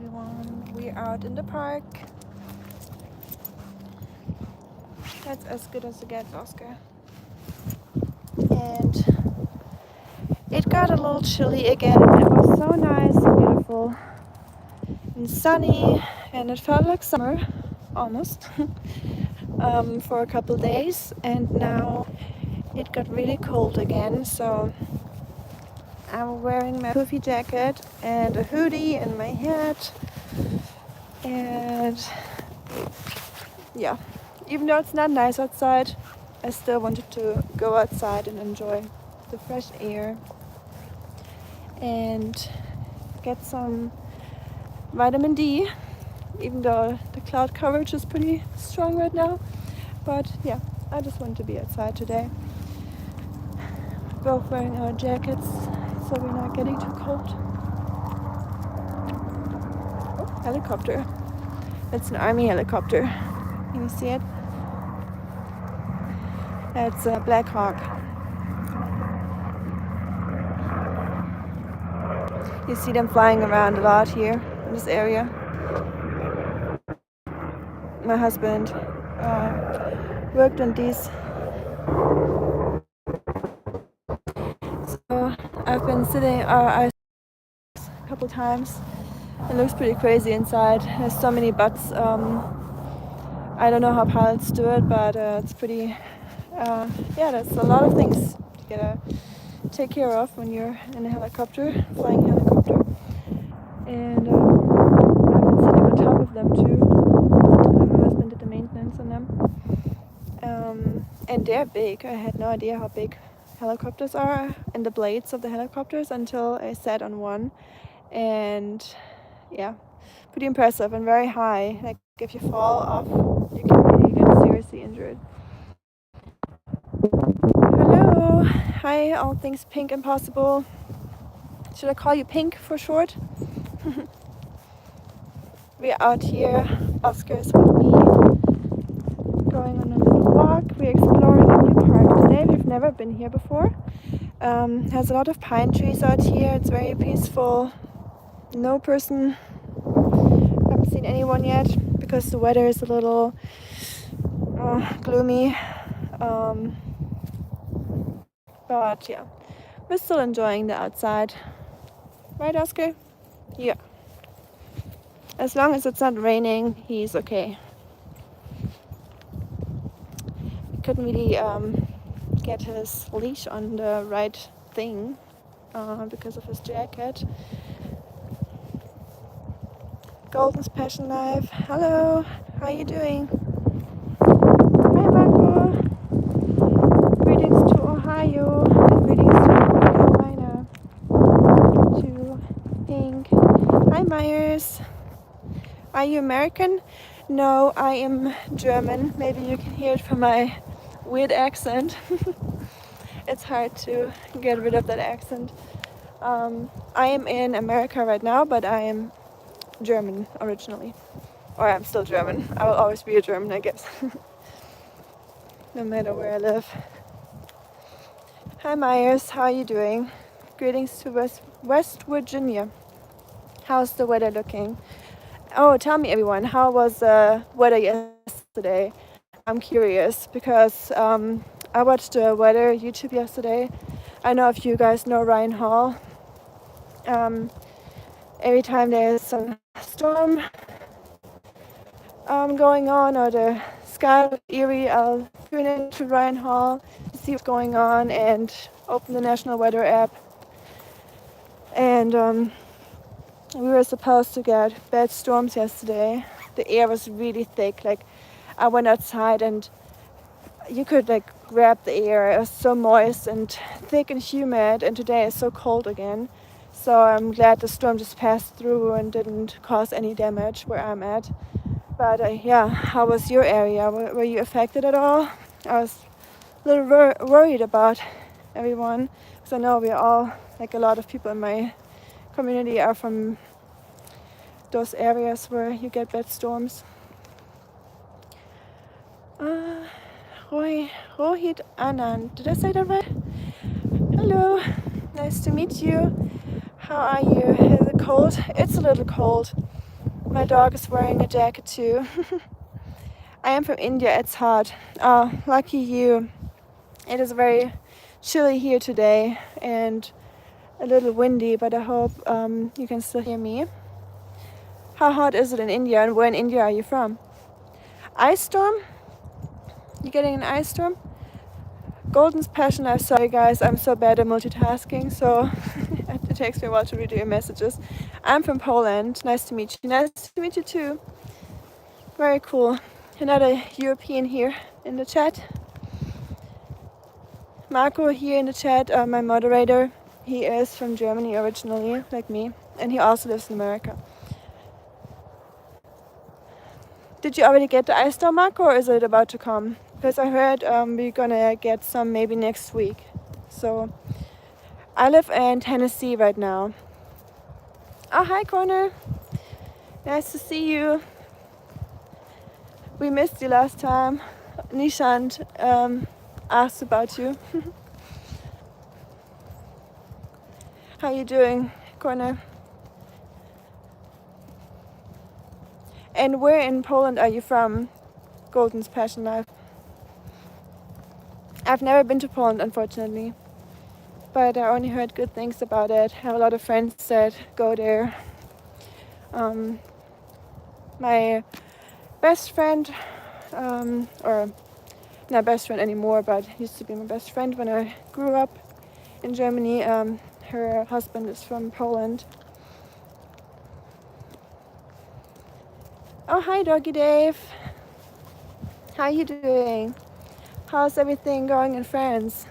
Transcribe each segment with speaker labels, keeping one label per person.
Speaker 1: everyone. We're out in the park. That's as good as it gets, Oscar. And it got a little chilly again. It was so nice and beautiful and sunny, and it felt like summer, almost, for a couple days. And now it got really cold again, so I'm wearing my puffy jacket and a hoodie and my hat. And yeah, even though it's not nice outside, I still wanted to go outside and enjoy the fresh air and get some vitamin D, even though the cloud coverage is pretty strong right now. But yeah, I just want to be outside today. Both wearing our jackets so we're not getting too cold. Oh, helicopter. It's an army helicopter. Can you see it? That's a Black Hawk. You see them flying around a lot here in this area. My husband worked on these. So I've been sitting a couple times. It looks pretty crazy inside. There's so many butts. I don't know how pilots do it, but it's pretty. There's a lot of things you gotta take care of when you're in a helicopter, flying helicopter. And I've been sitting on top of them too. My husband did the maintenance on them. And they're big. I had no idea how big helicopters are and the blades of the helicopters until I sat on one. And yeah, pretty impressive and very high. Like if you fall off, you can really get seriously injured. Hello, hi, all things pink and possible. Should I call you Pink for short? We're out here. Oscar's with me, going on a little walk. We're exploring a new park today. We've never been here before. Has a lot of pine trees out here. It's very peaceful. No person. Haven't seen anyone yet because the weather is a little gloomy. But yeah, we're still enjoying the outside. Right, Oscar? Yeah. As long as it's not raining, he's okay. He couldn't really get his leash on the right thing because of his jacket. Golden's Passion Life. Hello, how are you doing? Hi, Marco. Greetings to Ohio and greetings to North Carolina. To Pink. Hi, Myers. Are you American? No, I am German. Maybe you can hear it from my weird accent. It's hard to get rid of that accent. I am in America right now, but I am German originally. Or I'm still German. I will always be a German, I guess. No matter where I live. Hi Myers, how are you doing? Greetings to West Virginia. How's the weather looking? Oh, tell me everyone, how was the weather yesterday? I'm curious because I watched the weather YouTube yesterday. I know if you guys know Ryan Hall. Every time there's some storm going on or the sky looks eerie, I'll tune into Ryan Hall to see what's going on and open the National Weather app. And we were supposed to get bad storms yesterday. The air was really thick. Like I went outside and you could like grab the air. It was so moist and thick and humid, and today it's so cold again. So I'm glad the storm just passed through and didn't cause any damage where I'm at. But how was your area? Were you affected at all? I was a little worried about everyone because I know we're all, like a lot of people in my community are from those areas where you get bad storms. Rohit Anand, did I say that right? Hello, nice to meet you. How are you? Is it cold? It's a little cold. My dog is wearing a jacket too. I am from India, it's hot. Oh, lucky you. It is very chilly here today and a little windy, but I hope you can still hear me. How hot is it in India, and where in India are you from? Ice storm? You getting an ice storm? Golden's passion life. Sorry guys, I'm so bad at multitasking, so it takes me a while to read your messages. I'm from Poland. Nice to meet you. Nice to meet you too. Very cool. Another European here in the chat. Marco here in the chat, my moderator. He is from Germany originally, like me, and he also lives in America. Did you already get the ice storm, Marco, or is it about to come? Because I heard we're gonna get some maybe next week. So I live in Tennessee right now. Oh, hi, Connor. Nice to see you. We missed you last time. Nishant asked about you. How you doing, Connor? And where in Poland are you from, Golden's Passion Life? I've never been to Poland, unfortunately, but I only heard good things about it. I have a lot of friends that go there. My best friend, or not best friend anymore, but used to be my best friend when I grew up in Germany. Her husband is from Poland. Oh, hi, Doggy Dave. How you doing? How's everything going in France?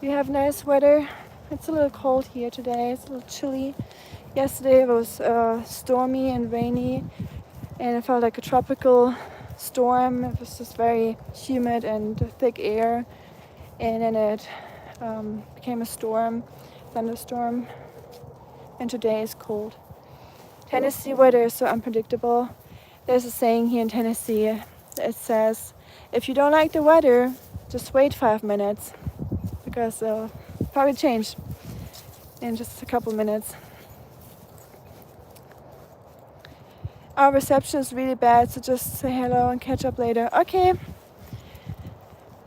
Speaker 1: You have nice weather. It's a little cold here today. It's a little chilly. Yesterday it was stormy and rainy, and it felt like a tropical storm. It was just very humid and thick air, and then it became a storm, thunderstorm, and today is cold. Tennessee weather is so unpredictable. There's a saying here in Tennessee. It says, if you don't like the weather, just wait 5 minutes, because it'll probably change in just a couple minutes. Our reception is really bad, so just say hello and catch up later. Okay.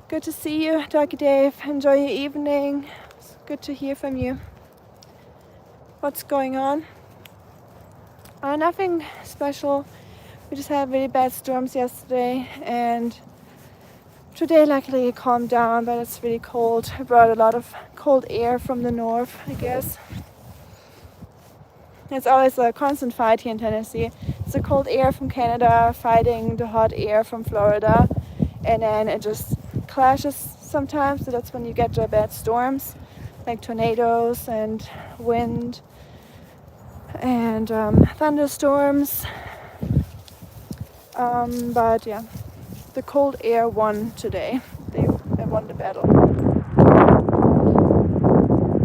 Speaker 1: Good to see you, Doggy Dave. Enjoy your evening. It's good to hear from you. What's going on? Nothing special. We just had really bad storms yesterday, and today luckily it calmed down, but it's really cold. It brought a lot of cold air from the north, I guess. It's always a constant fight here in Tennessee. It's the cold air from Canada fighting the hot air from Florida, and then it just clashes sometimes, so that's when you get the bad storms, like tornadoes and wind and thunderstorms. But yeah, the cold air won today. They won the battle.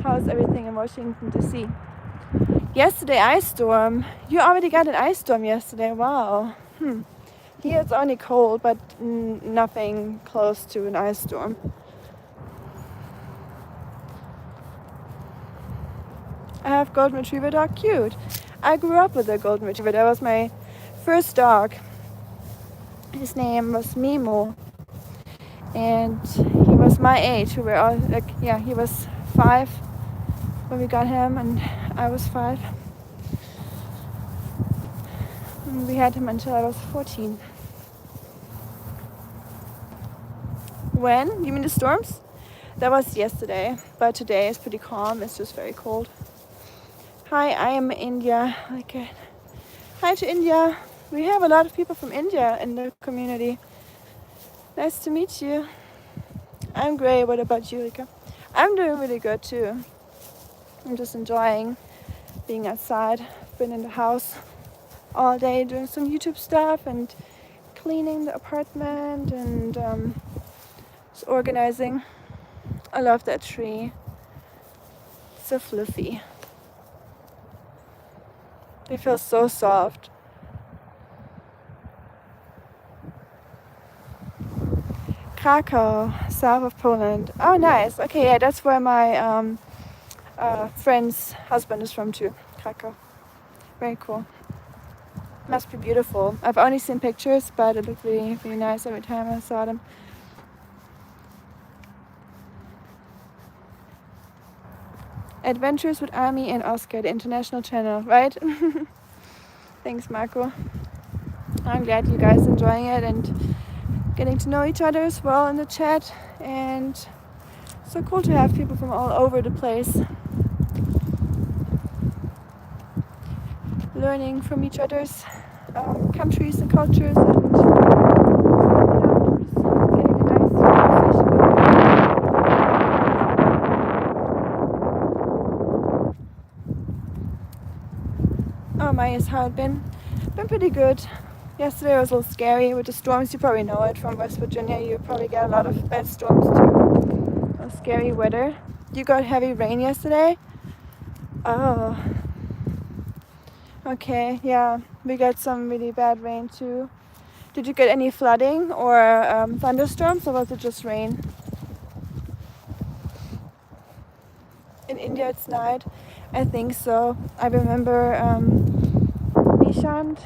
Speaker 1: How's everything in Washington DC? Yesterday, ice storm. You already got an ice storm yesterday. Wow. Here it's only cold, but nothing close to an ice storm. I have golden retriever dog. Cute. I grew up with a golden retriever. That was my first dog. His name was Mimo, and he was my age. We were all he was 5 when we got him, and I was 5. And we had him until I was 14. When? You mean the storms? That was yesterday, but today is pretty calm. It's just very cold. Hi, I am India. Okay. Hi to India. We have a lot of people from India in the community. Nice to meet you. I'm great. What about you, Rika? I'm doing really good too. I'm just enjoying being outside. Been in the house all day doing some YouTube stuff and cleaning the apartment and just organizing. I love that tree. It's so fluffy. They feel so soft. Krakow, south of Poland. Oh, nice. Okay, yeah, that's where my friend's husband is from too. Krakow. Very cool. Must be beautiful. I've only seen pictures, but it looked really, really nice every time I saw them. Adventures with Army and Oscar, the international channel, right? Thanks, Marco. I'm glad you guys are enjoying it and getting to know each other as well in the chat. And so cool to have people from all over the place learning from each other's countries and cultures, and just getting a nice conversation going. Oh, Maya's how it been? Been pretty good. Yesterday was a little scary with the storms. You probably know it from West Virginia. You probably get a lot of bad storms too. Scary weather. You got heavy rain yesterday? Oh. Okay, yeah. We got some really bad rain too. Did you get any flooding or thunderstorms, or was it just rain? In India it's night. I think so. I remember Nishant,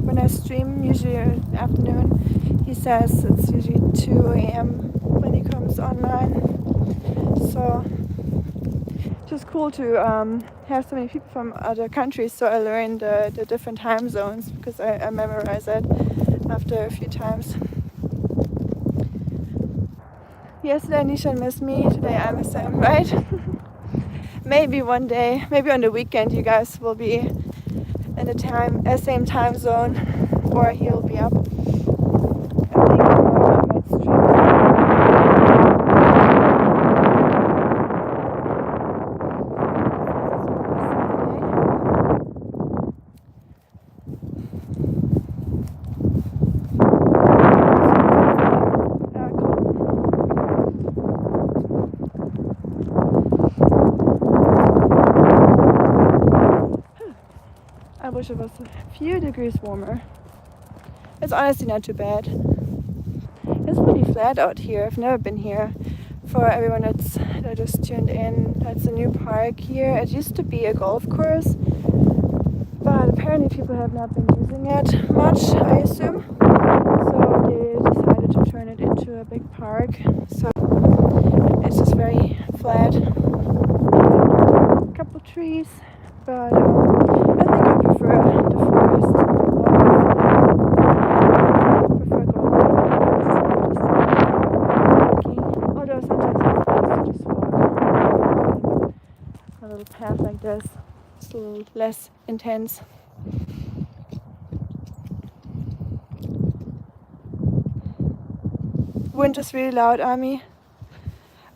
Speaker 1: when I stream, usually afternoon, he says it's usually 2 a.m. when he comes online. So just cool to have so many people from other countries, so I learned the different time zones, because I memorize it after a few times. Yesterday Nishan missed me, today I miss him, right? Maybe one day, maybe on the weekend you guys will be in the same time zone, or he'll be up. I think tomorrow I might stream. I wish it was a few degrees warmer. It's honestly not too bad. It's pretty flat out here. I've never been here. For everyone that just tuned in, that's a new park here. It used to be a golf course, but apparently people have not been using it much, I assume. So they decided to turn it into a big park. So it's just very flat. A couple trees, but I think I prefer the forest. I prefer going although sometimes it's nice to just walk a little path like this. It's a little less intense. Wind is really loud, Ami.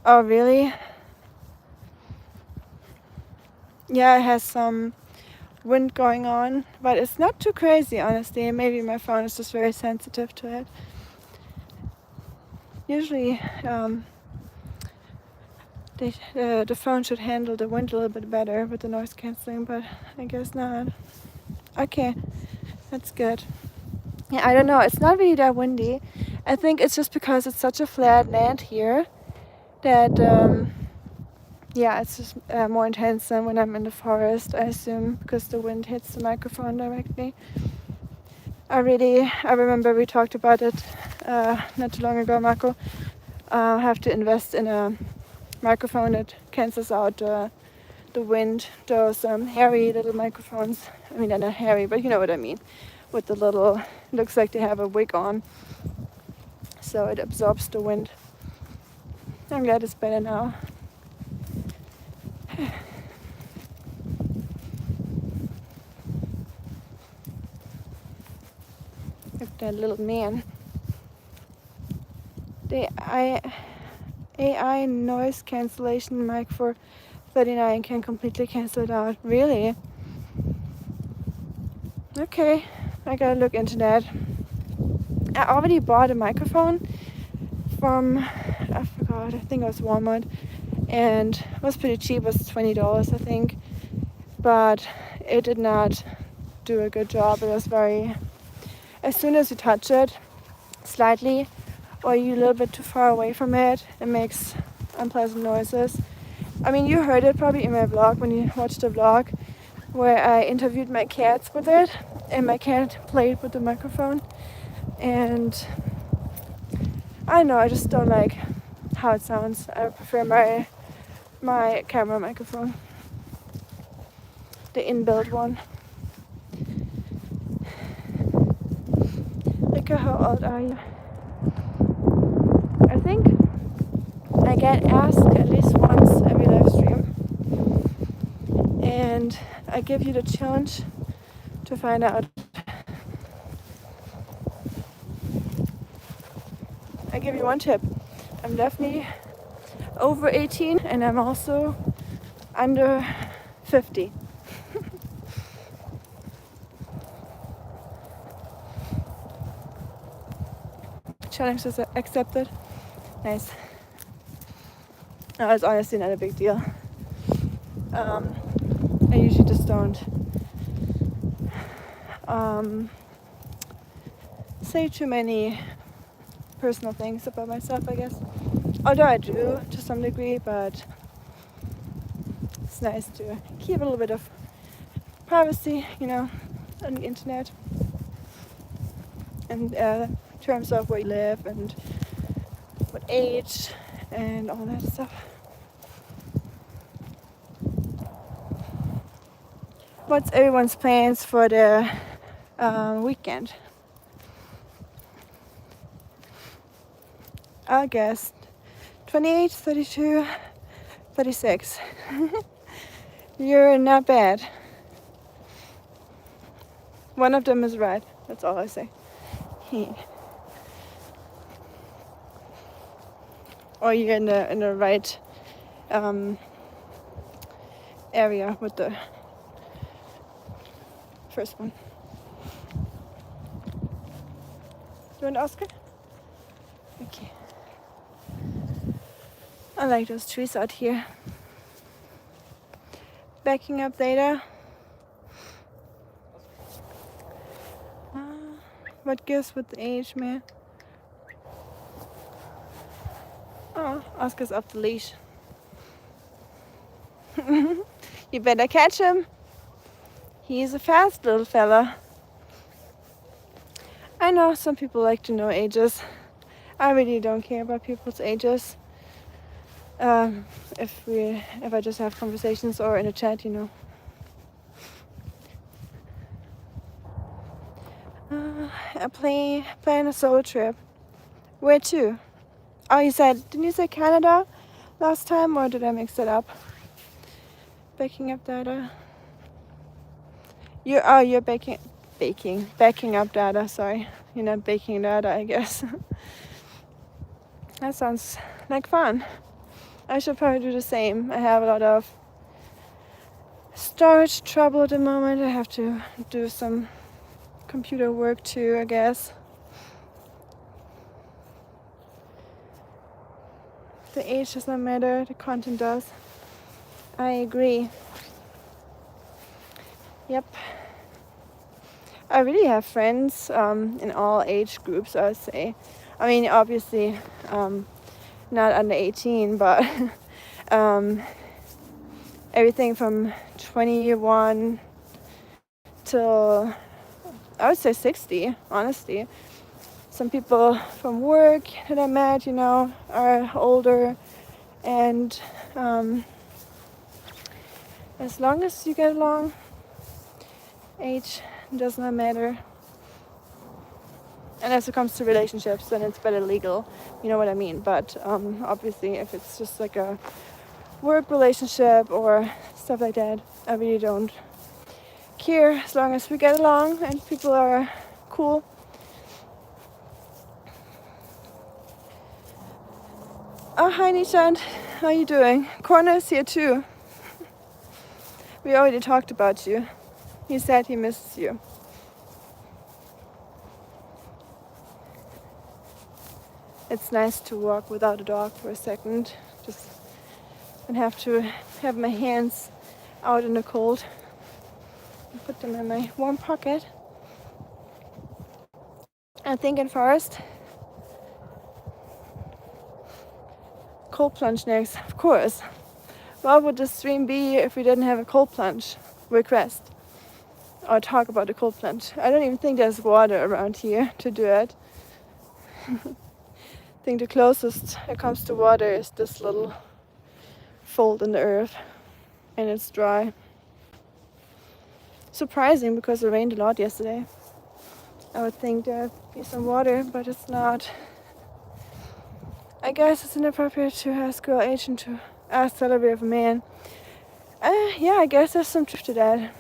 Speaker 1: Oh, really? Yeah, it has some wind going on, but it's not too crazy, honestly. Maybe my phone is just very sensitive to it. Usually the phone should handle the wind a little bit better with the noise cancelling, but I guess not. Okay, that's good. Yeah, I don't know, it's not really that windy. I think it's just because it's such a flat land here that yeah, it's just more intense than when I'm in the forest, I assume, because the wind hits the microphone directly. I remember we talked about it not too long ago, Marco. I have to invest in a microphone that cancels out the wind. Those hairy little microphones. I mean, they're not hairy, but you know what I mean. With the little, looks like they have a wig on. So it absorbs the wind. I'm glad it's better now. Look at that little man. The AI noise cancellation mic for $39 can completely cancel it out. Really? Okay, I gotta look into that. I already bought a microphone from, I forgot, I think it was Walmart, and it was pretty cheap. It was $20, I think, but it did not do a good job. It was very, as soon as you touch it slightly, or you're a little bit too far away from it, it makes unpleasant noises. I mean, you heard it probably in my vlog when you watched the vlog. where I interviewed my cats with it, and my cat played with the microphone, and I don't know, I just don't like how it sounds. I prefer my camera microphone, the inbuilt one. Rika, how old are you? I think I get asked at least once every live stream, and I give you the challenge to find out. I give you one tip. I'm definitely over 18 and I'm also under 50. Challenge is accepted. Nice. No, it's honestly not a big deal. I usually just don't say too many personal things about myself, I guess. Although I do to some degree, but it's nice to keep a little bit of privacy, on the internet. And in terms of where you live and what age and all that stuff. What's everyone's plans for the weekend? August 28, 32, 36. You're not bad. One of them is right. That's all I say. Or you're in the right area with the first one. You want Oscar? Okay. I like those trees out here. Backing up data. What gives with age, man? Oh, Oscar's off the leash. You better catch him. He's a fast little fella. I know some people like to know ages. I really don't care about people's ages. If I just have conversations or in a chat, I plan a solo trip. Where to? Oh, didn't you say Canada last time, or did I mix it up? Backing up data. You're backing up data, sorry. You're not baking data, I guess. That sounds like fun. I should probably do the same. I have a lot of storage trouble at the moment. I have to do some computer work too, I guess. The age does not matter, the content does. I agree. Yep. I really have friends in all age groups, I would say. I mean, obviously, not under 18, but everything from 21 till, I would say 60, honestly. Some people from work that I met, are older, and as long as you get along, age does not matter. And as it comes to relationships, then it's better legal, you know what I mean. But obviously, if it's just like a work relationship or stuff like that, I really don't care as long as we get along and people are cool. Oh, hi Nishant, how are you doing? Corner is here too. We already talked about you. He said he misses you. It's nice to walk without a dog for a second. Just don't have to have my hands out in the cold. I put them in my warm pocket. I'm thinking forest. Cold plunge next, of course. What would the stream be if we didn't have a cold plunge? request or talk about the cold plunge. I don't even think there's water around here to do it. I think the closest it comes to water is this little fold in the earth, and it's dry. Surprising, because it rained a lot yesterday. I would think there'd be some water, but it's not. I guess it's inappropriate to ask girl agent to ask salary of a man. Yeah, I guess there's some truth to that.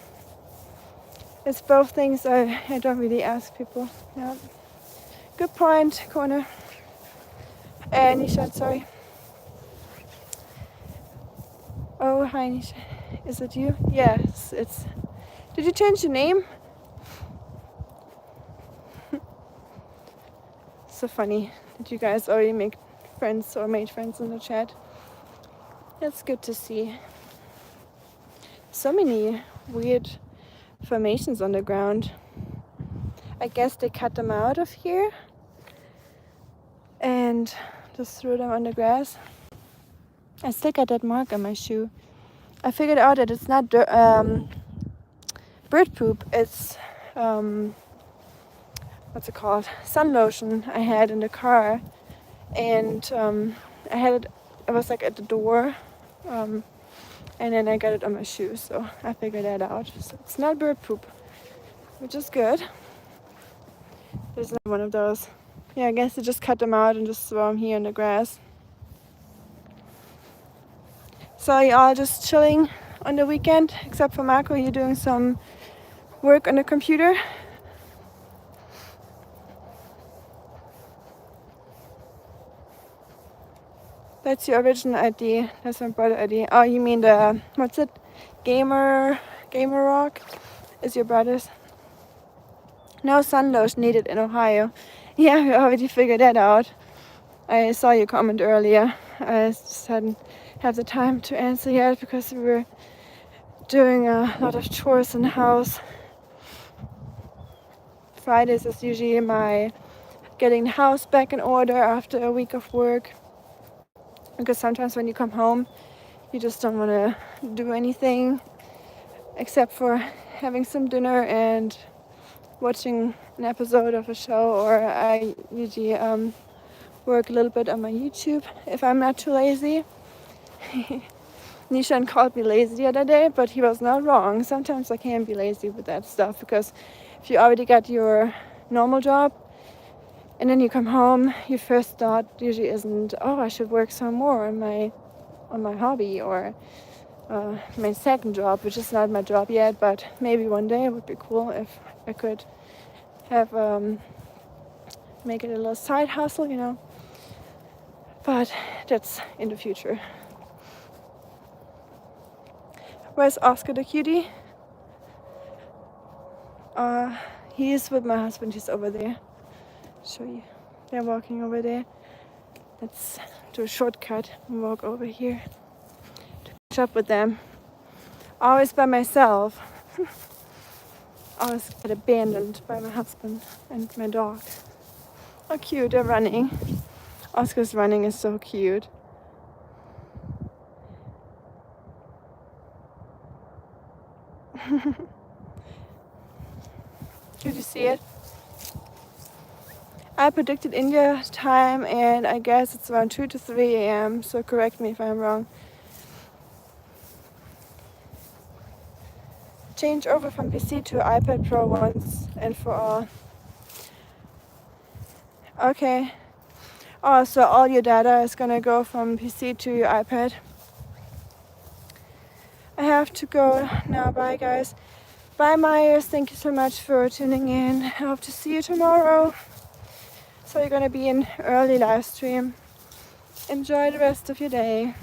Speaker 1: It's both things I don't really ask people. Yeah. Good point, Corner. Nisha, sorry. Oh, hi, Nisha. Is it you? Yes, it's... Did you change your name? So funny that you guys already make friends or made friends in the chat. That's good to see. So many weird formations on the ground. I guess they cut them out of here and just threw them on the grass. I still got that mark on my shoe. I figured out that it's not bird poop. It's what's it called? Sun lotion I had in the car, and I had it. It was like at the door, and then I got it on my shoe. So I figured that out. So it's not bird poop, which is good. There's not one of those. Yeah, I guess I just cut them out and just throw them here in the grass. So you all just chilling on the weekend, except for Marco. You're doing some work on the computer. That's your original ID. That's my brother ID. Oh, you mean the, what's it? Gamer Rock is your brother's. No sun lotion needed in Ohio. Yeah, we already figured that out. I saw your comment earlier. I just hadn't had the time to answer yet because we were doing a lot of chores in the house. Fridays is usually my getting the house back in order after a week of work. Because sometimes when you come home, you just don't want to do anything except for having some dinner and watching an episode of a show, or I usually work a little bit on my YouTube if I'm not too lazy. Nishan called me lazy the other day, but he was not wrong. Sometimes I can be lazy with that stuff, because if you already got your normal job and then you come home, your first thought usually isn't, oh, I should work some more on my hobby or my second job, which is not my job yet, but maybe one day it would be cool if I could have make it a little side hustle, you know. But that's in the future. Where's Oscar the cutie? He is with my husband. He's over there. Show you. They're walking over there. Let's do a shortcut and walk over here to catch up with them. Always by myself. Always get abandoned by my husband and my dog. Oh, cute, they're running. Oscar's running is so cute. Did you see it? I predicted India time, and I guess it's around 2 to 3 a.m. So correct me if I'm wrong. Change over from PC to iPad Pro once and for all. Okay. Oh, so all your data is gonna go from PC to your iPad. I have to go now. Bye, guys. Bye, Myers. Thank you so much for tuning in. I hope to see you tomorrow. So you're gonna be in early live stream. Enjoy the rest of your day.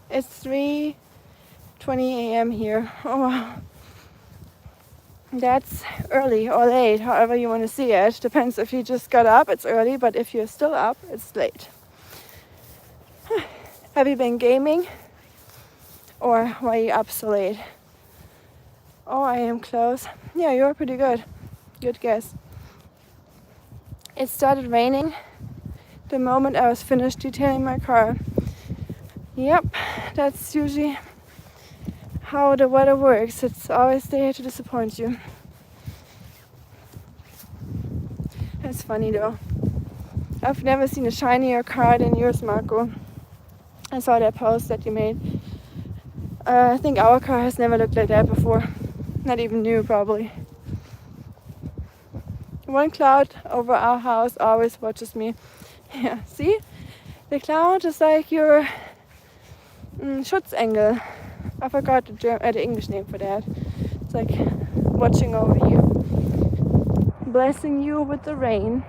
Speaker 1: It's 3:20 a.m. here. Oh wow. That's early or late, however you want to see it. Depends if you just got up, it's early, but if you're still up, it's late. Have you been gaming? Or why are you up so late? Oh, I am close. Yeah, you're pretty good. Good guess. It started raining the moment I was finished detailing my car. Yep, that's usually how the weather works. It's always there to disappoint you. It's funny though. I've never seen a shinier car than yours, Marco. I saw that post that you made. I think our car has never looked like that before. Not even new, probably. One cloud over our house always watches me. Yeah, see? The cloud is like your Schutzengel. I forgot the English name for that. It's like watching over you, blessing you with the rain,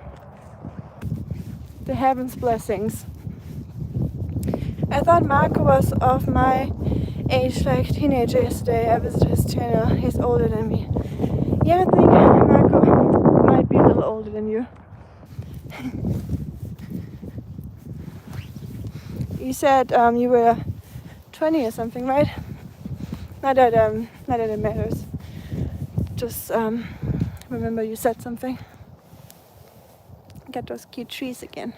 Speaker 1: the heaven's blessings. I thought Marco was of my age, like teenager yesterday. I visited his channel. He's older than me. Yeah, I think Marco might be a little older than you. You said you were 20 or something, right? Not that it matters. Just remember you said something. Got those cute trees again.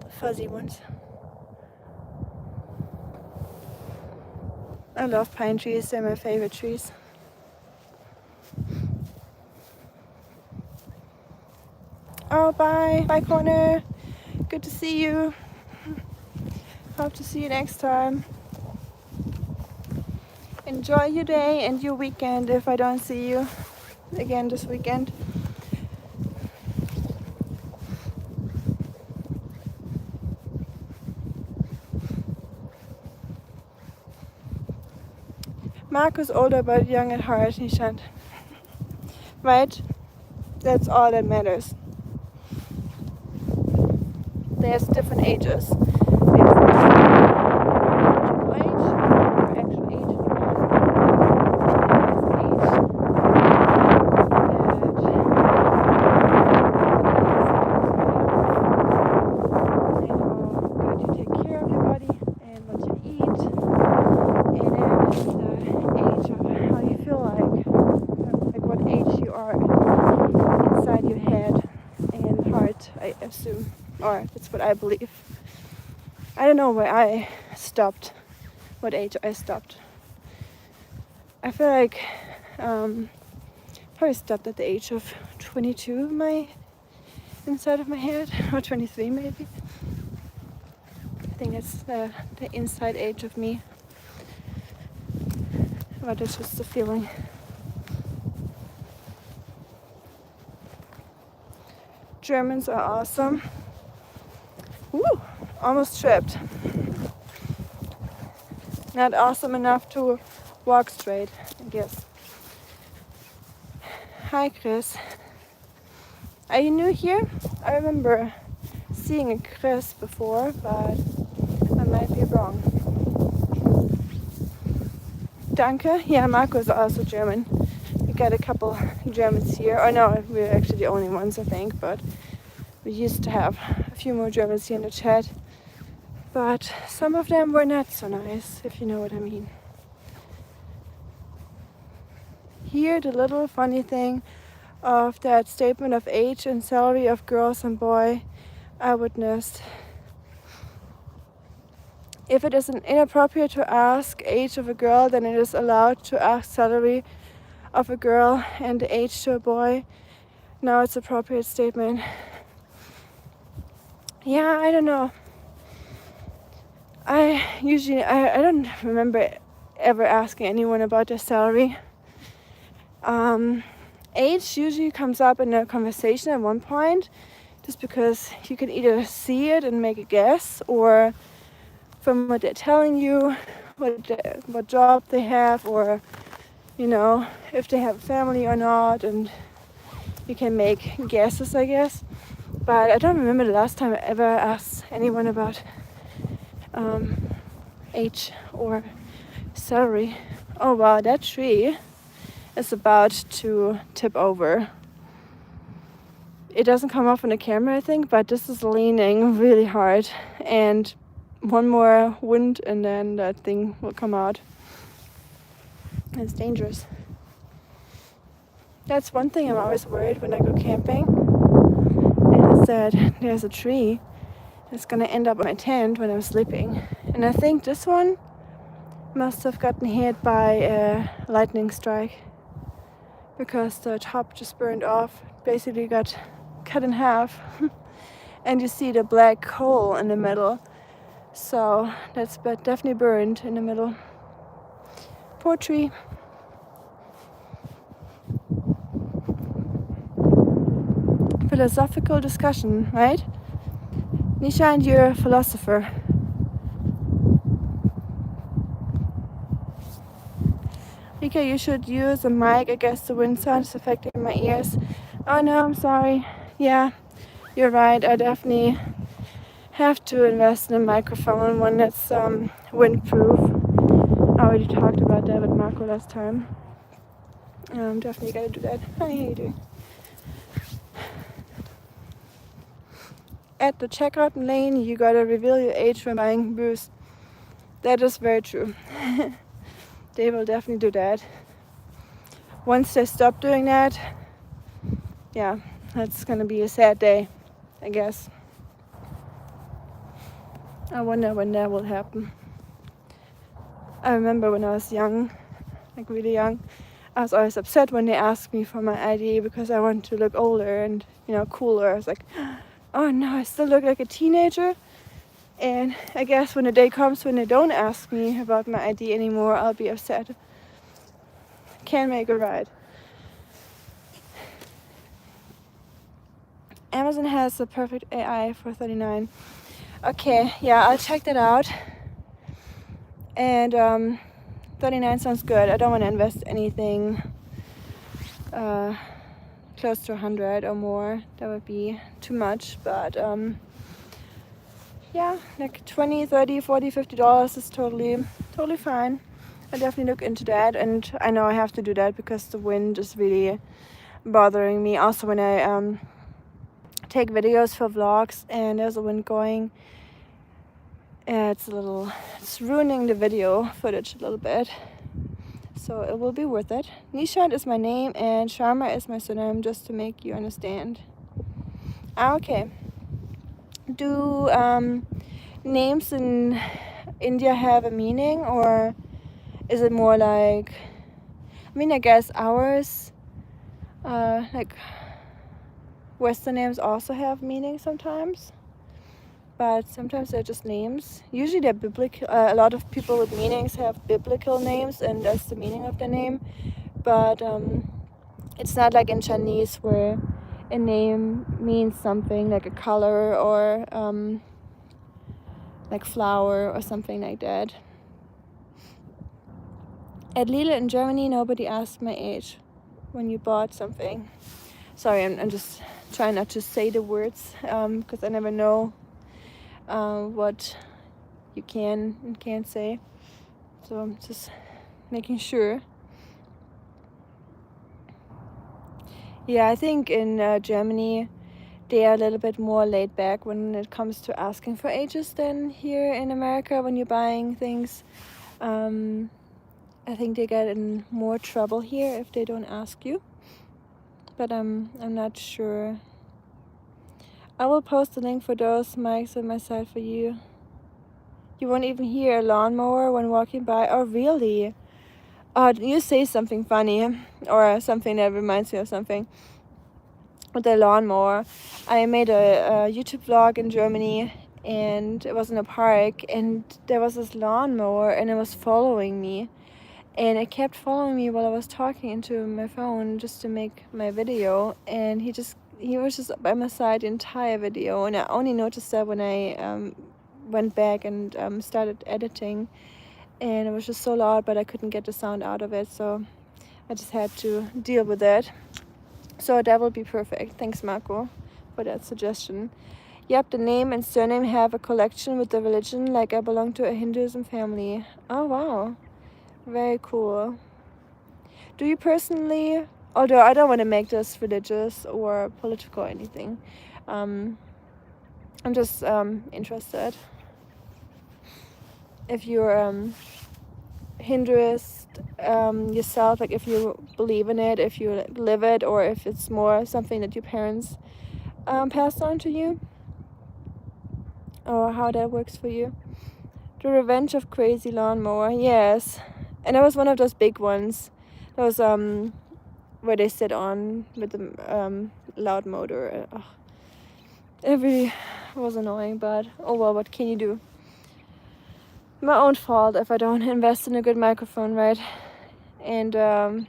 Speaker 1: The fuzzy ones. I love pine trees, they're my favorite trees. Oh, bye. Bye, Connor. Good to see you. Hope to see you next time. Enjoy your day and your weekend if I don't see you again this weekend. Marco's older but young at heart, Nishant. Right? That's all that matters. There's different ages. There's actual age, or that's what I believe. I don't know where I stopped, what age I stopped. I feel like probably stopped at the age of 22, my inside of my head, or 23 maybe. I think that's the inside age of me. But it's just a feeling. Germans are awesome. Woo! Almost tripped. Not awesome enough to walk straight, I guess. Hi, Chris. Are you new here? I remember seeing a Chris before, but I might be wrong. Danke. Yeah, Marco is also German. We got a couple Germans here. Oh no, we're actually the only ones, I think, but we used to have a few more Germans here in the chat. But some of them were not so nice, if you know what I mean. Here, the little funny thing of that statement of age and salary of girls and boys I witnessed. If it is inappropriate to ask age of a girl, then it is allowed to ask salary of a girl and the age to a boy. Now it's appropriate statement. Yeah, I don't know. I don't remember ever asking anyone about their salary. Age usually comes up in a conversation at one point, just because you can either see it and make a guess, or from what they're telling you, what job they have, or you know, if they have a family or not, and you can make guesses, I guess. But I don't remember the last time I ever asked anyone about age or salary. Oh wow, that tree is about to tip over. It doesn't come off on the camera, I think, but this is leaning really hard, and one more wind and then that thing will come out. It's dangerous. That's one thing I'm always worried when I go camping, is that there's a tree that's gonna end up in my tent when I'm sleeping. And I think this one must have gotten hit by a lightning strike because the top just burned off, basically got cut in half. And you see the black hole in the middle, so that's definitely burned in the middle. Poor tree. Philosophical discussion, right? Nisha, and you're a philosopher. Rika, you should use a mic. I guess the wind sound is affecting my ears. Oh no, I'm sorry. Yeah, you're right. I definitely have to invest in a microphone, one that's windproof. I already talked about that with Marco last time. Definitely gotta do that. Hi, how you doing? At the checkout lane, you gotta reveal your age when buying booze. That is very true. They will definitely do that. Once they stop doing that, yeah, that's gonna be a sad day, I guess. I wonder when that will happen. I remember when I was young, like really young, I was always upset when they asked me for my ID because I wanted to look older and, cooler. I was like, oh no, I still look like a teenager. And I guess when the day comes when they don't ask me about my ID anymore, I'll be upset. Can't make it right. Amazon has the perfect AI for $39. Okay, yeah, I'll check that out. And 39 sounds good. I don't want to invest anything close to 100 or more. That would be too much, but yeah, like 20, 30, 40, $50 is totally fine. I definitely look into that, and I know I have to do that because the wind is really bothering me. Also, when I take videos for vlogs and there's a wind going, it's ruining the video footage a little bit. So it will be worth it. Nishant is my name and Sharma is my surname, just to make you understand. Okay. Do names in India have a meaning, or is it more like, I guess ours, like Western names also have meaning sometimes, but sometimes they're just names. Usually they're biblical. A lot of people with meanings have biblical names, and that's the meaning of the name. But it's not like in Chinese where a name means something like a color or like flower or something like that. At Lidl in Germany, nobody asked my age when you bought something. Sorry, I'm just trying not to say the words because I never know what you can and can't say. So I'm just making sure. Yeah, I think in Germany they are a little bit more laid back when it comes to asking for ages than here in America when you're buying things. I think they get in more trouble here if they don't ask you. But I'm not sure. I will post a link for those mics on my side for you. You won't even hear a lawnmower when walking by. Oh, really? Oh, you say something funny or something that reminds me of something. With the lawnmower, I made a YouTube vlog in Germany, and it was in a park, and there was this lawnmower, and it was following me, and it kept following me while I was talking into my phone just to make my video, and he was just by my side the entire video, and I only noticed that when I went back and started editing, and it was just so loud, but I couldn't get the sound out of it, so I just had to deal with it. So that would be perfect. Thanks, Marco, for that suggestion. Yep, the name and surname have a connection with the religion, like I belong to a Hinduism family. Oh, wow. Very cool. Do you personally, although I don't want to make this religious or political or anything, I'm just interested. If you're Hinduist yourself, like if you believe in it, if you live it, or if it's more something that your parents passed on to you, or how that works for you. The Revenge of Crazy Lawnmower, yes. And it was one of those big ones. Those where they sit on with the loud motor. It really was annoying, but oh well, what can you do? My own fault if I don't invest in a good microphone, right? And the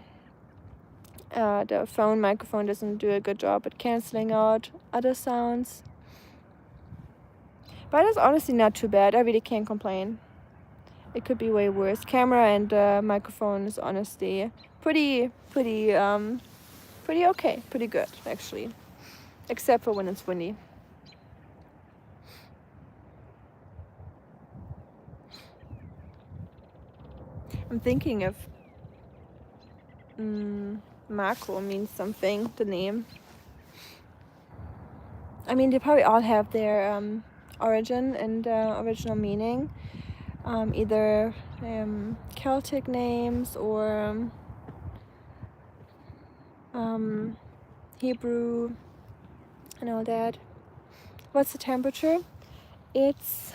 Speaker 1: phone microphone doesn't do a good job at canceling out other sounds. But it's honestly not too bad. I really can't complain. It could be way worse. Camera and microphone is honestly pretty okay, pretty good actually, except for when it's windy. I'm thinking if Mako means something, the name. I mean, they probably all have their origin and original meaning. Either Celtic names or Hebrew and all that. What's the temperature? It's,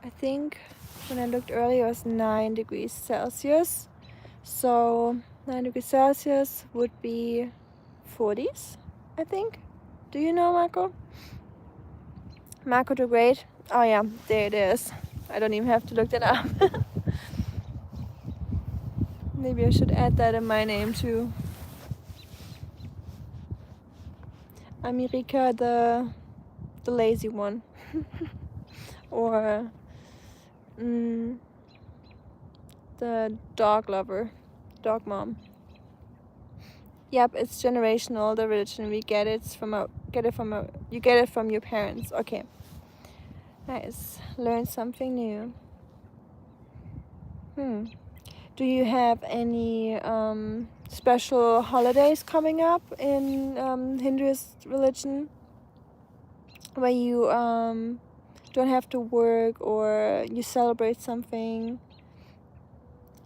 Speaker 1: I think, when I looked earlier, it was 9 degrees Celsius. So 9 degrees Celsius would be 40s, I think. Do you know, Marco? Marco the Great? Oh yeah, there it is. I don't even have to look that up. Maybe I should add that in my name too. I'm Rika, the lazy one. Or the dog lover, dog mom. Yep, it's generational, the religion. We get it from you get it from your parents. Okay. Nice. Learn something new. Do you have any special holidays coming up in Hinduist religion where you don't have to work or you celebrate something?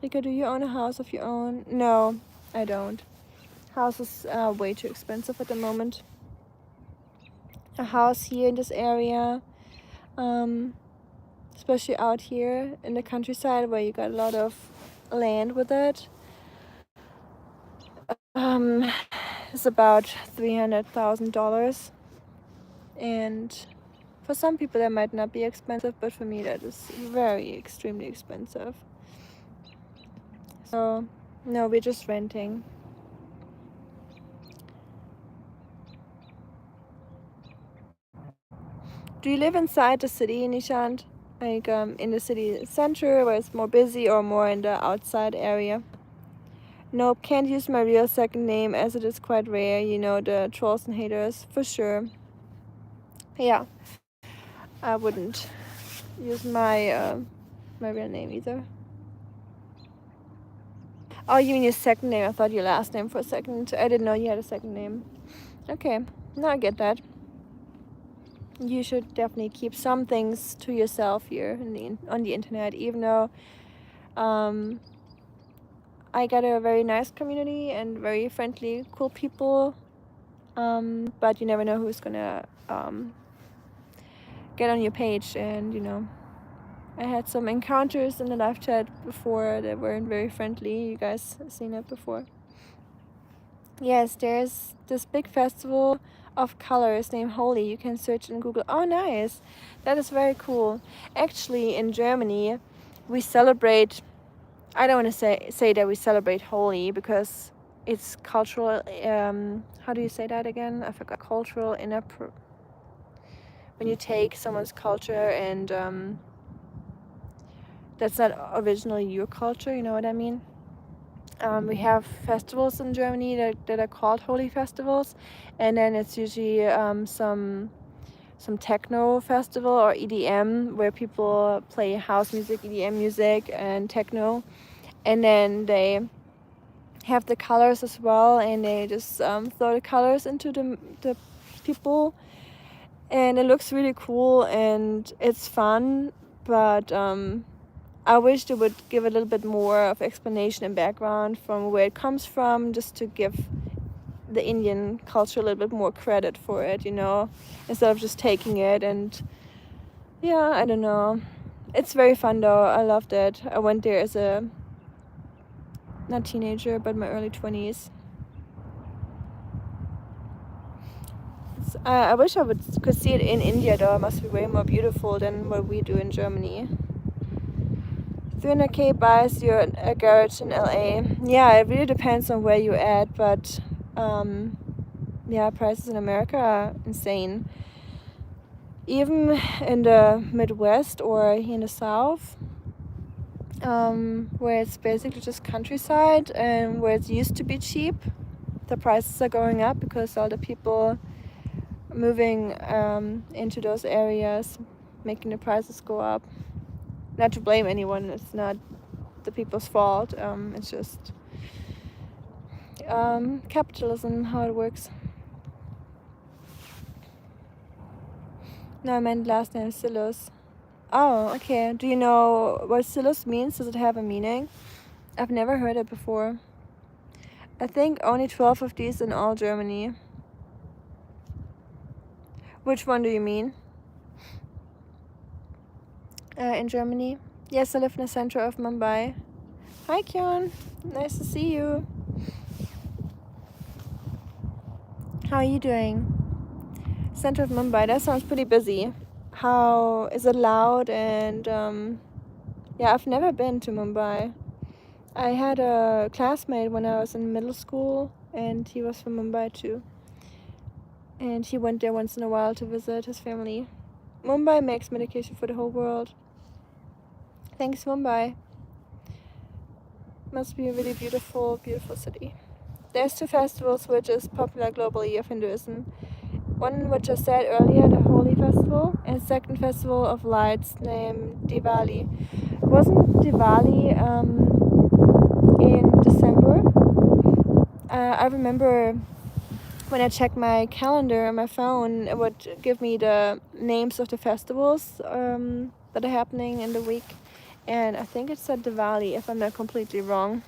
Speaker 1: Rika, do you own a house of your own? No, I don't. House is way too expensive at the moment. A house here in this area, especially out here in the countryside where you got a lot of land with it, it's about $300,000. And for some people that might not be expensive, but for me that is very extremely expensive. So no, we're just renting. Do you live inside the city, Nishant? Like in the city center where it's more busy, or more in the outside area? Nope, can't use my real second name as it is quite rare, you know, the trolls and haters, for sure. Yeah, I wouldn't use my my real name either. Oh, you mean your second name? I thought your last name for a second. I didn't know you had a second name. Okay, now I get that. You should definitely keep some things to yourself here on the internet, even though I got a very nice community and very friendly, cool people. But you never know who's gonna get on your page, and you know, I had some encounters in the live chat before that weren't very friendly. You guys have seen it before. Yes, there's this big festival of colors named Holi. You can search in Google. Oh, nice. That is very cool. Actually, in Germany, we celebrate, I don't want to say that we celebrate Holi because it's cultural, how do you say that again? I forgot. Cultural when you take someone's culture and that's not originally your culture, you know what I mean? We have festivals in Germany that are called Holy festivals, and then it's usually some techno festival or EDM where people play house music, EDM music, and techno, and then they have the colors as well, and they just throw the colors into the people, and it looks really cool and it's fun, but I wish they would give a little bit more of explanation and background from where it comes from, just to give the Indian culture a little bit more credit for it, you know, instead of just taking it and, yeah, I don't know. It's very fun though. I loved it. I went there as a not teenager, but my early 20s. I wish I could see it in India though. It must be way more beautiful than what we do in Germany. 300k buys you a garage in LA. Yeah, it really depends on where you're at, but yeah, prices in America are insane. Even in the Midwest or here in the South, where it's basically just countryside and where it used to be cheap, the prices are going up because all the people moving into those areas, making the prices go up. Not to blame anyone, it's not the people's fault, it's just capitalism, how it works. No, I meant last name Silos. Oh, okay. Do you know what Silos means? Does it have a meaning? I've never heard it before. I think only 12 of these in all Germany. Which one do you mean? In Germany? Yes, I live in the center of Mumbai. Hi, Kyon. Nice to see you. How are you doing? Center of Mumbai. That sounds pretty busy. How is it loud? And yeah, I've never been to Mumbai. I had a classmate when I was in middle school, and he was from Mumbai too. And he went there once in a while to visit his family. Mumbai makes medication for the whole world. Thanks, Mumbai. Must be a really beautiful, beautiful city. There's 2 festivals which is popular globally of Hinduism. One which I said earlier, the Holi Festival, and second festival of lights named Diwali. Wasn't Diwali in December? I remember when I checked my calendar on my phone, it would give me the names of the festivals that are happening in the week. And I think it said Diwali, if I'm not completely wrong.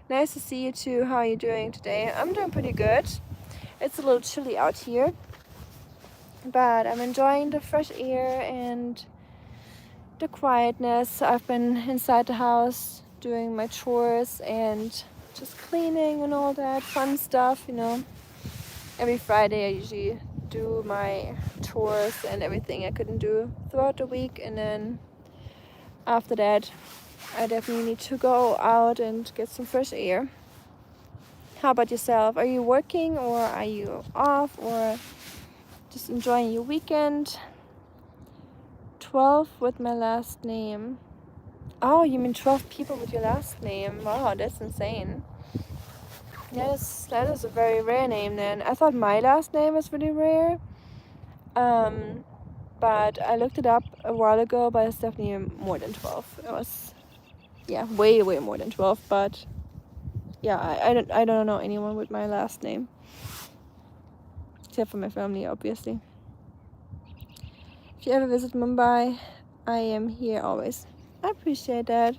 Speaker 1: Nice to see you too. How are you doing today? I'm doing pretty good. It's a little chilly out here, but I'm enjoying the fresh air and the quietness. I've been inside the house doing my chores and just cleaning and all that fun stuff, you know. Every Friday I usually do my chores and everything I couldn't do throughout the week, and then after that I definitely need to go out and get some fresh air. How about yourself? Are you working or are you off or just enjoying your weekend? 12 with my last name. Oh, you mean 12 people with your last name? Wow, that's insane. That is a very rare name then. I thought my last name was really rare. But I looked it up a while ago, but it's definitely more than 12. It was, yeah, way more than 12. But yeah, I don't know anyone with my last name, except for my family, obviously. If you ever visit Mumbai, I am here always. I appreciate that.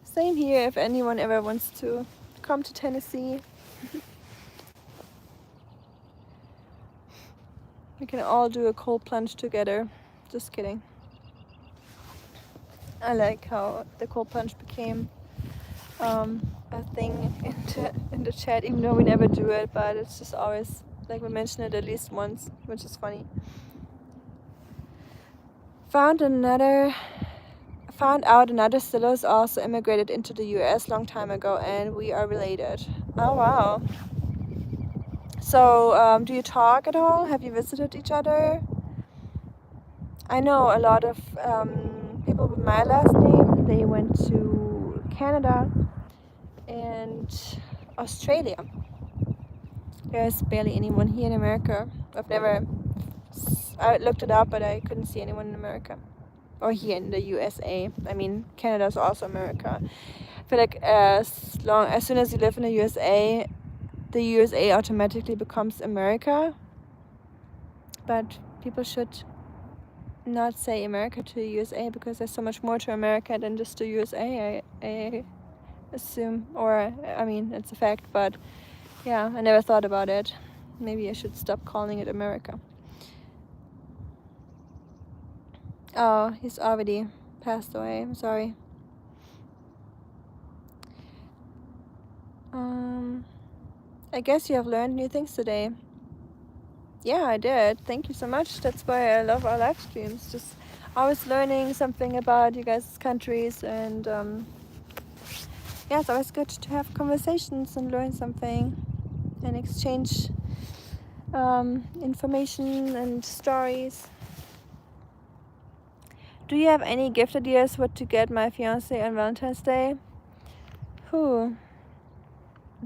Speaker 1: Same here. If anyone ever wants to come to Tennessee, we can all do a cold plunge together. Just kidding. I like how the cold plunge became a thing in the chat, even though we never do it, but it's just always like we mention it at least once, which is funny. Found out another Silos also immigrated into the US long time ago, and we are related. Oh wow. So do you talk at all? Have you visited each other? I know a lot of people with my last name. They went to Canada and Australia. There's barely anyone here in America. I looked it up, but I couldn't see anyone in America or here in the USA. I mean, Canada is also America. I feel like as soon as you live in the USA automatically becomes America. But people should not say America to the USA, because there's so much more to America than just the USA, I assume. Or, I mean, it's a fact, but yeah, I never thought about it. Maybe I should stop calling it America. Oh, he's already passed away. I'm sorry. I guess you have learned new things today. Yeah, I did. Thank you so much. That's why I love our live streams. Just always learning something about you guys' countries, and yeah, it's always good to have conversations and learn something and exchange information and stories. Do you have any gift ideas what to get my fiance on Valentine's Day? Who?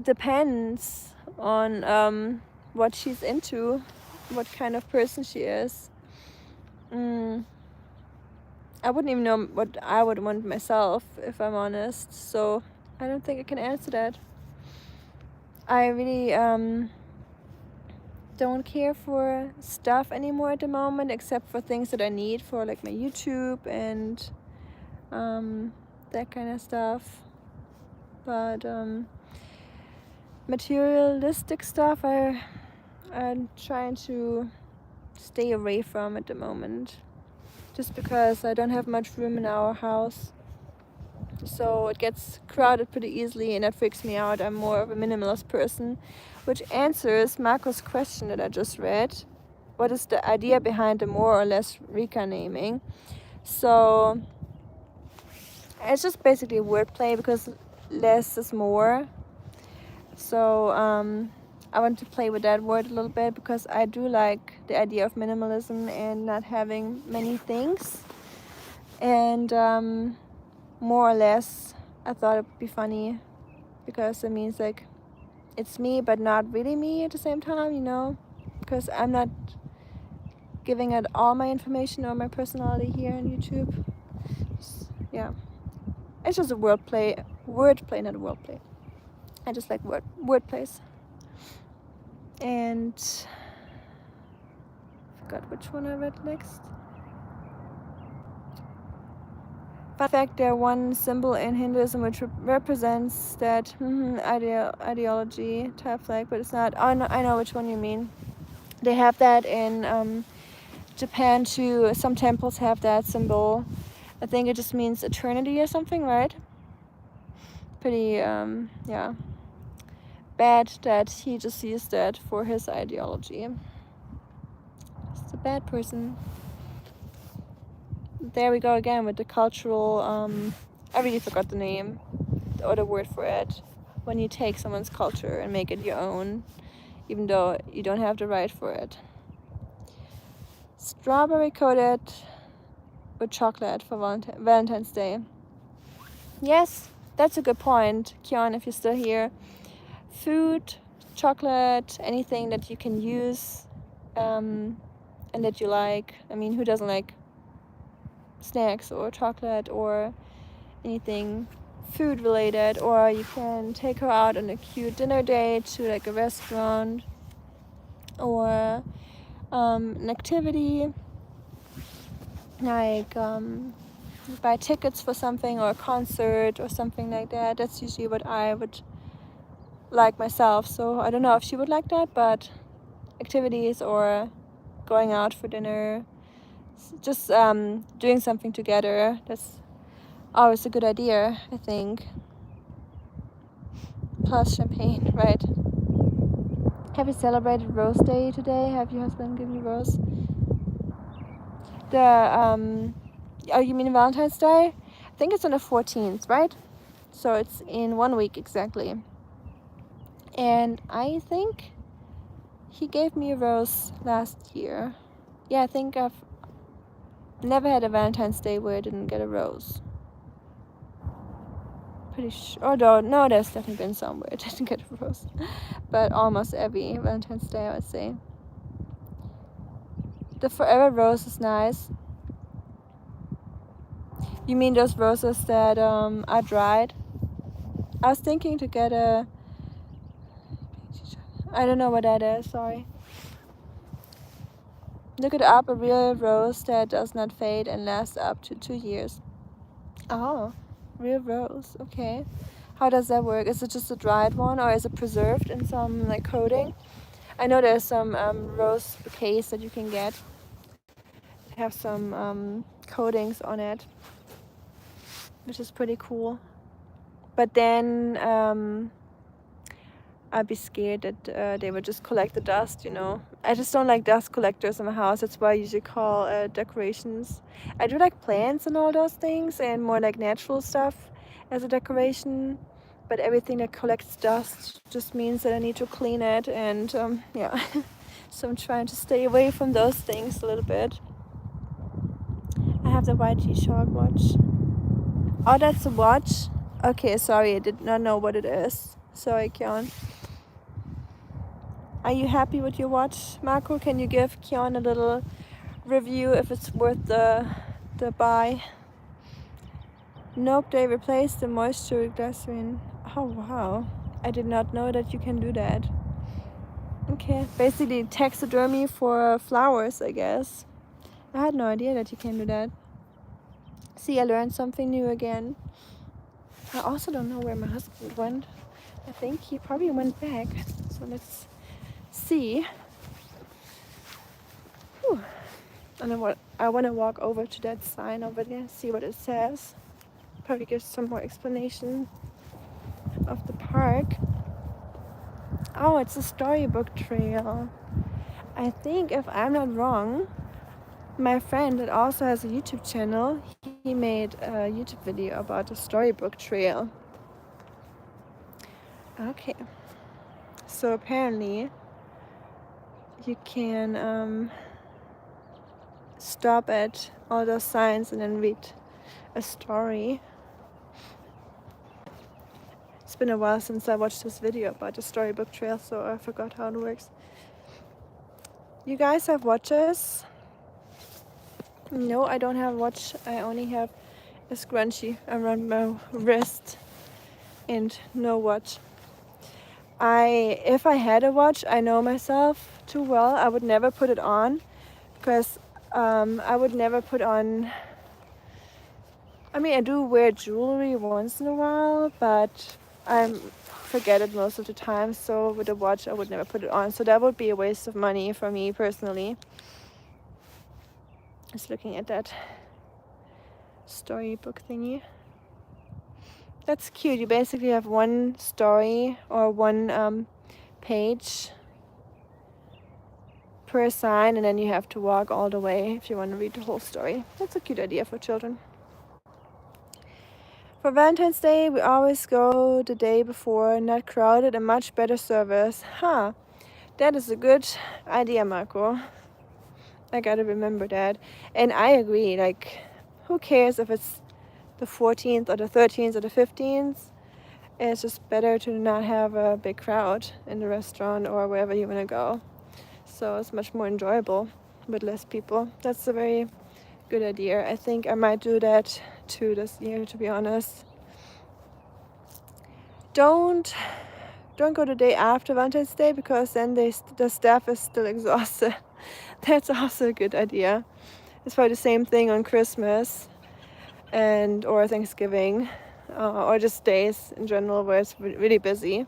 Speaker 1: Depends on what she's into, what kind of person she is. I wouldn't even know what I would want myself, if I'm honest, so I don't think I can answer that. I really don't care for stuff anymore at the moment, except for things that I need for like my YouTube and that kind of stuff. But materialistic stuff I'm trying to stay away from at the moment, just because I don't have much room in our house, so it gets crowded pretty easily, and that freaks me out. I'm more of a minimalist person, which answers Marco's question that I just read. What is the idea behind the more or less Rika naming? So it's just basically wordplay, because less is more. So I want to play with that word a little bit, because I do like the idea of minimalism and not having many things. And more or less, I thought it would be funny, because it means like it's me but not really me at the same time, you know, because I'm not giving out all my information or my personality here on YouTube. Yeah, it's just a wordplay, not a wordplay. I just like wordplays. And forgot which one I read next. Fun fact, there one symbol in Hinduism which represents that ideology type flag, but it's not. Oh, no, I know which one you mean. They have that in Japan too. Some temples have that symbol. I think it just means eternity or something, right? Pretty, yeah. Bad that he just used that for his ideology. He's a bad person. There we go again with the cultural, I really forgot the name or the word for it. When you take someone's culture and make it your own, even though you don't have the right for it. Strawberry coated with chocolate for Valentine's Day. Yes, that's a good point, Kion, if you're still here. Food, chocolate, anything that you can use and that you like. I mean, who doesn't like snacks or chocolate or anything food related? Or you can take her out on a cute dinner date to like a restaurant or an activity, like buy tickets for something or a concert or something like that. That's usually what I would like myself, so I don't know if she would like that, but activities or going out for dinner, just doing something together, that's always a good idea, I think. Plus champagne, right? Have you celebrated Rose Day today? Have your husband given you rose? Oh, you mean Valentine's Day? I think it's on the 14th, right? So it's in 1 week exactly. And I think he gave me a rose last year. Yeah, I think I've never had a Valentine's Day where I didn't get a rose. Pretty sure. Oh, no, there's definitely been some where I didn't get a rose. But almost every Valentine's Day, I would say. The Forever Rose is nice. You mean those roses that are dried? I was thinking to get a... I don't know what that is, sorry. Look it up, a real rose that does not fade and lasts up to 2 years. Oh, real rose, okay. How does that work? Is it just a dried one, or is it preserved in some like coating? I know there's some rose bouquets that you can get. Have some coatings on it, which is pretty cool. But then I'd be scared that they would just collect the dust, you know. I just don't like dust collectors in my house. That's why I usually call decorations. I do like plants and all those things and more like natural stuff as a decoration. But everything that collects dust just means that I need to clean it, and yeah. So I'm trying to stay away from those things a little bit. I have the white G-Shock watch. Oh, that's a watch? Okay, sorry, I did not know what it is. Sorry, Kion. Are you happy with your watch, Marco? Can you give Kion a little review if it's worth the buy? Nope, they replaced the moisture glycerin. Oh, wow. I did not know that you can do that. Okay, basically taxidermy for flowers, I guess. I had no idea that you can do that. See, I learned something new again. I also don't know where my husband went. I think he probably went back. So let's see. Whew. And I want to walk over to that sign over there, see what it says. Probably give some more explanation of the park. Oh, it's a storybook trail. I think, if I'm not wrong, my friend that also has a YouTube channel, he made a YouTube video about the storybook trail. Okay. So apparently you can stop at all those signs and then read a story. It's been a while since I watched this video about the storybook trail, so I forgot how it works. You guys have watches? No, I don't have a watch. I only have a scrunchie around my wrist and no watch. If I had a watch, I know myself too well. I would never put it on because I would never put on. I mean, I do wear jewelry once in a while, but I forget it most of the time. So with a watch, I would never put it on. So that would be a waste of money for me personally. Just looking at that storybook thingy. That's cute. You basically have one story or one page per sign, and then you have to walk all the way if you want to read the whole story. That's a cute idea for children. For Valentine's Day, we always go the day before, not crowded and much better service. Huh, that is a good idea, Marco. I gotta remember that. And I agree, like, who cares if it's the 14th or the 13th or the 15th? It's just better to not have a big crowd in the restaurant or wherever you want to go. So it's much more enjoyable with less people. That's a very good idea. I think I might do that too this year, to be honest. Don't go the day after Valentine's Day, because then the staff is still exhausted. That's also a good idea. It's probably the same thing on Christmas or Thanksgiving, or just days in general where it's really busy.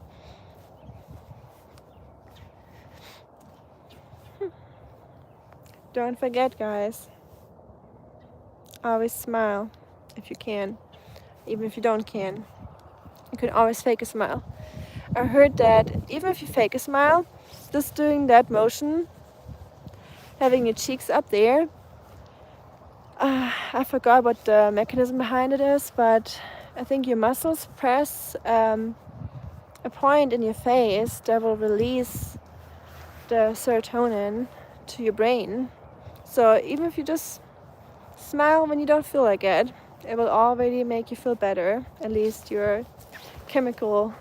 Speaker 1: Don't forget, guys, always smile if you can. Even if you don't can, you can always fake a smile. I heard that even if you fake a smile, just doing that motion, having your cheeks up there, I forgot what the mechanism behind it is, but I think your muscles press a point in your face that will release the serotonin to your brain. So even if you just smile when you don't feel like it, it will already make you feel better. At least your chemical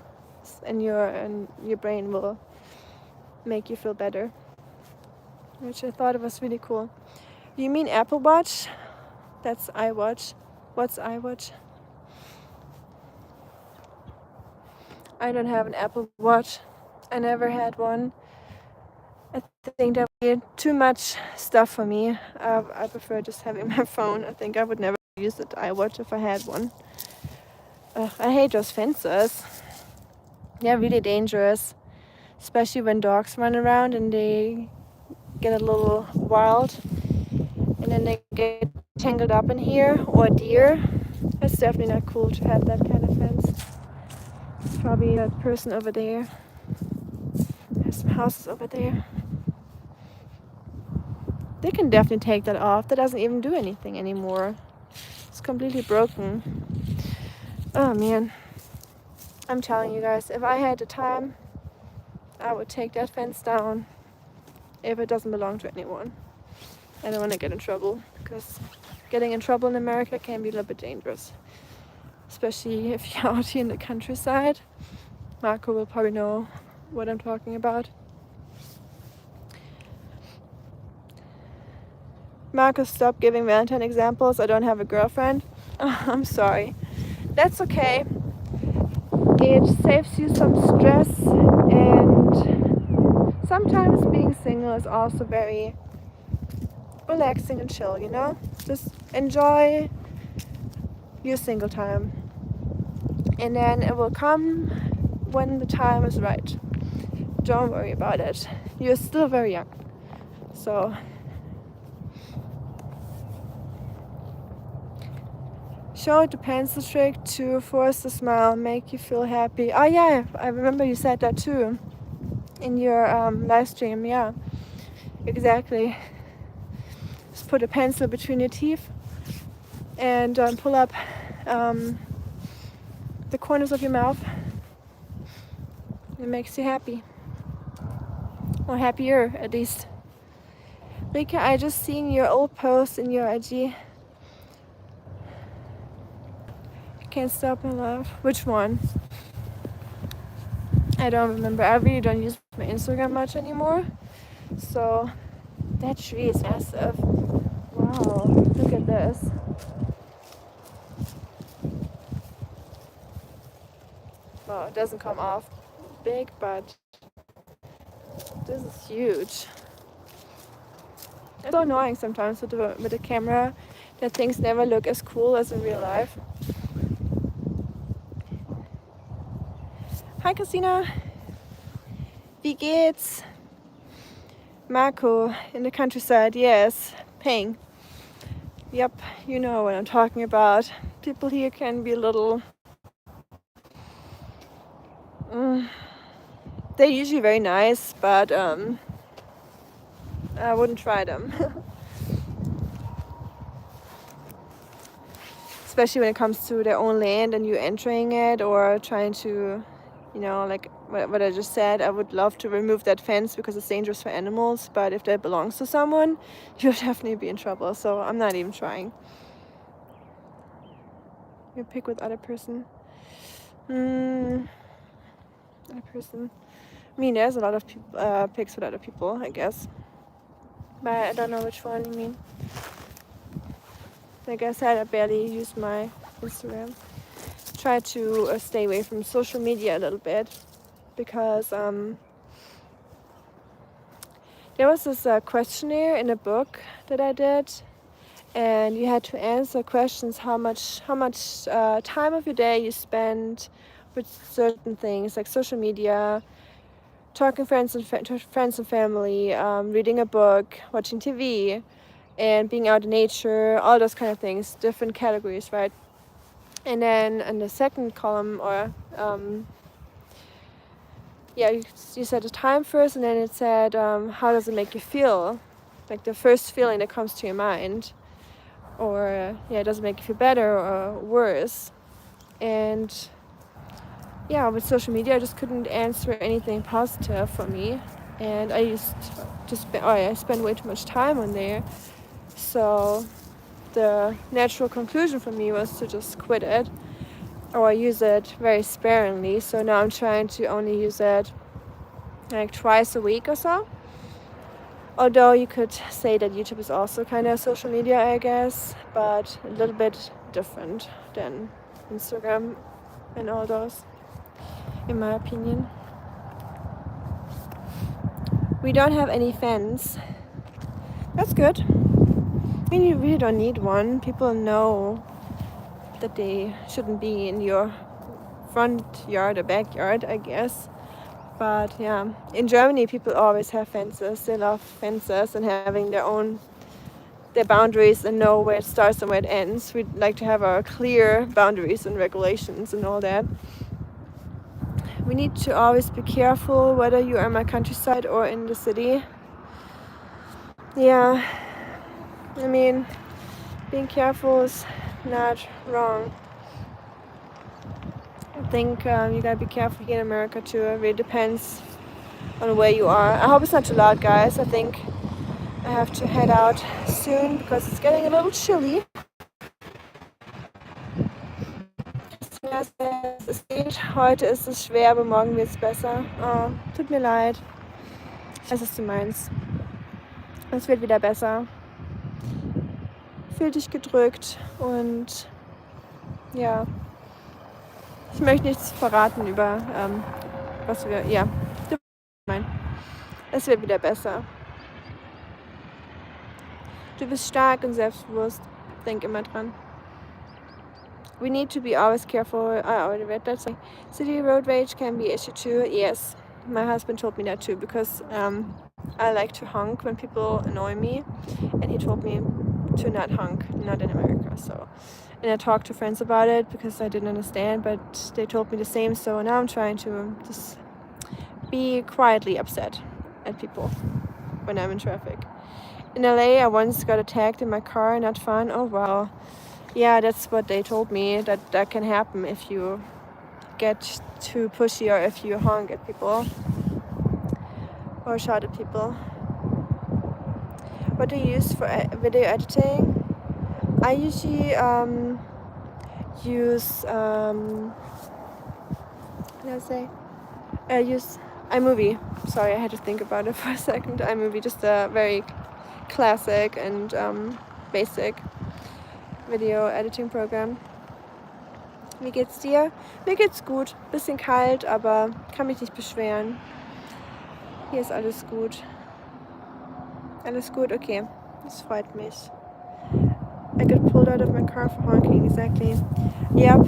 Speaker 1: in your brain will make you feel better, which I thought it was really cool. You mean Apple Watch? That's iWatch. What's iWatch? I don't have an Apple Watch. I never had one. I think that would be too much stuff for me. I prefer just having my phone. I think I would never use the iWatch if I had one. I hate those fences. They're really dangerous, especially when dogs run around and they get a little wild, and then they get tangled up in here, or deer. It's definitely not cool to have that kind of fence. It's probably that person over there. There's some houses over there. They can definitely take that off. That doesn't even do anything anymore. It's completely broken. Oh man. I'm telling you guys, if I had the time, I would take that fence down if it doesn't belong to anyone. I don't want to get in trouble, because getting in trouble in America can be a little bit dangerous. Especially if you're out here in the countryside. Marco will probably know what I'm talking about. Marco, stop giving Valentine examples. I don't have a girlfriend. Oh, I'm sorry. That's okay. It saves you some stress, and sometimes being single is also very relaxing and chill, you know? Just enjoy your single time. And then it will come when the time is right. Don't worry about it. You're still very young. So show the pencil trick to force a smile, make you feel happy. Oh yeah, I remember you said that too in your live stream. Yeah, exactly. Just put a pencil between your teeth and pull up the corners of your mouth. It makes you happy, or happier at least. Rika, I just seen your old post in your IG. Can't stop my love. Which one? I don't remember. I really don't use my Instagram much anymore. So that tree is massive. Wow, look at this. Well, it doesn't come off big, but this is huge. It's so annoying sometimes with the camera that things never look as cool as in real life. Hi Christina. Wie geht's? Marco, in the countryside, yes. Ping. Yep, you know what I'm talking about. People here can be a little... they're usually very nice, but I wouldn't try them. Especially when it comes to their own land and you entering it or trying to, you know, like what I just said, I would love to remove that fence because it's dangerous for animals, but if that belongs to someone, you'll definitely be in trouble, so I'm not even trying. You pick with other person. Other person. I mean, there's a lot of pics with other people, I guess. But I don't know which one you mean. Like I said, I barely use my Instagram. Try to stay away from social media a little bit, because there was this questionnaire in a book that I did, and you had to answer questions how much time of your day you spend with certain things like social media, talking to friends and family, reading a book, watching TV, and being out in nature, all those kind of things, different categories, right? And then in the second column, or you said the time first, and then it said how does it make you feel, like the first feeling that comes to your mind, or does it make you feel better or worse? And with social media I just couldn't answer anything positive for me, and I used to I spend way too much time on there. So the natural conclusion for me was to just quit it or use it very sparingly. So now I'm trying to only use it like twice a week or so. Although you could say that YouTube is also kind of social media, I guess, but a little bit different than Instagram and all those, in my opinion. We don't have any fence. That's good. I mean, you really don't need one. People know that they shouldn't be in your front yard or backyard, I guess. But in Germany people always have fences. They love fences and having their their boundaries and know where it starts and where it ends. We'd like to have our clear boundaries and regulations and all that. We need to always be careful whether you are in my countryside or in the city. Yeah, I mean, being careful is not wrong. I think you gotta be careful here in America too. It really depends on where you are. I hope it's not too loud, guys. I think I have to head out soon because it's getting a little chilly. Es geht. Heute ist es schwer, aber morgen wird es besser. Oh, tut mir leid. Ich weiß, was du meinst. Es wird wieder besser. Fühl dich gedrückt und ja, ich möchte nichts verraten über was wir, ja, du meinst. Es wird wieder besser. Du bist stark und selbstbewusst. Denk immer dran. We need to be always careful. I already read that. So, city road rage can be issue too. Yes, my husband told me that too because I like to honk when people annoy me, and he told me to not honk, not in America. So, and I talked to friends about it because I didn't understand, but they told me the same. So now I'm trying to just be quietly upset at people when I'm in traffic. In LA, I once got attacked in my car. Not fun. Oh wow. Yeah, that's what they told me, that can happen if you get too pushy or if you honk at people or shout at people. What do you use for video editing? I usually use use iMovie. Sorry, I had to think about it for a second. iMovie, just a very classic and basic Video Editing Program. Wie geht's dir? Mir geht's gut. Bisschen kalt, aber kann mich nicht beschweren. Hier ist alles gut. Alles gut? Okay. Das freut mich. I got pulled out of my car for honking, exactly. Yep.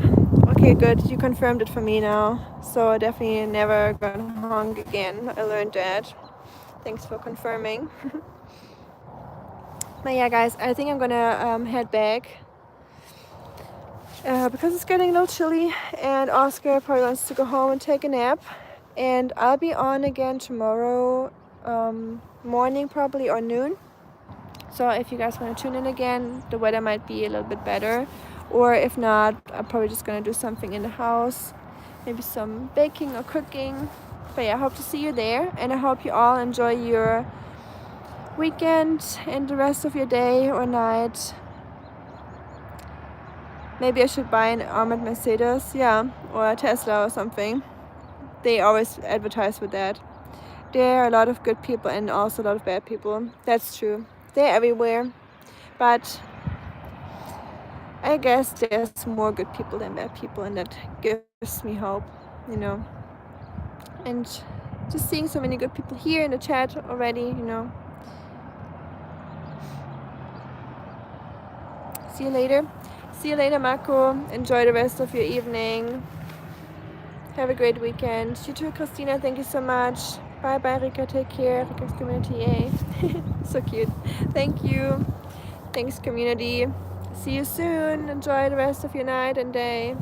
Speaker 1: Okay, good. You confirmed it for me now. So definitely never gonna honk again. I learned that. Thanks for confirming. But yeah, guys, I think I'm gonna head back. Because it's getting a little chilly and Oscar probably wants to go home and take a nap, and I'll be on again tomorrow morning probably or noon. So if you guys want to tune in again, the weather might be a little bit better, or if not, I'm probably just gonna do something in the house, maybe some baking or cooking. But yeah, I hope to see you there, and I hope you all enjoy your weekend and the rest of your day or night. Maybe I should buy an armored Mercedes, yeah, or a Tesla or something. They always advertise with that. There are a lot of good people and also a lot of bad people. That's true. They're everywhere. But I guess there's more good people than bad people, and that gives me hope, you know. And just seeing so many good people here in the chat already, you know. See you later. See you later, Marco. Enjoy the rest of your evening. Have a great weekend. You too, Christina. Thank you so much. Bye bye, Rika. Take care. Rika's community. Yay. So cute. Thank you. Thanks, community. See you soon. Enjoy the rest of your night and day.